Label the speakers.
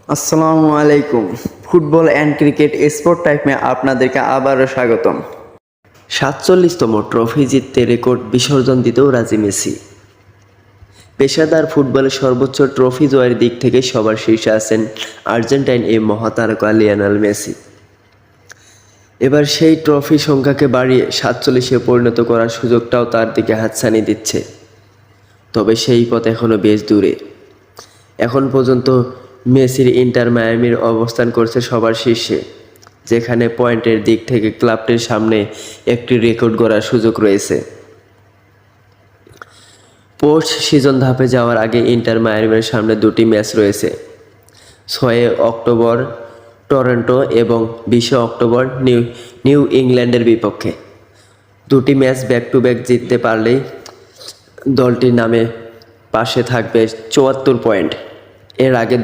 Speaker 1: আসসালামু আলাইকুম। Football and ক্রিকেट sport type में আপনাদেরকে আবারও স্বাগতম।
Speaker 2: ৪৭তম ট্রফি জিততে রেকর্ড বিসর্জন দিতেও রাজি মেসি। পেশাদার ফুটবলের সর্বোচ্চ ট্রফি জয়ের দিক থেকে সবার শীর্ষে আছেন আর্জেন্টাইন এই মহাতারকা লিওনেল মেসি। এবার সেই ট্রফি সংখ্যাকে বাড়িয়ে ৪৭-এ পরিণত করার সুযোগটাও তার দিকে হাতছানি দিচ্ছে। তবে সেই পথ এখনও বেশ দূরে। এখন পর্যন্ত মেসির ইন্টার মায়ামির অবস্থান করছে সবার শীর্ষে, যেখানে পয়েন্টের দিক থেকে ক্লাবটির সামনে একটি রেকর্ড গড়ার সুযোগ রয়েছে। পোস্ট সিজন ধাপে যাওয়ার আগে ইন্টার মায়ামির সামনে দুটি ম্যাচ রয়েছে, ৬ অক্টোবর টরন্টো এবং ২০ অক্টোবর নিউ ইংল্যান্ডের বিপক্ষে। দুটি ম্যাচ ব্যাক টু ব্যাক জিততে পারলেই দলটির নামে পাশে থাকবে ৭৪ পয়েন্ট। এর আগে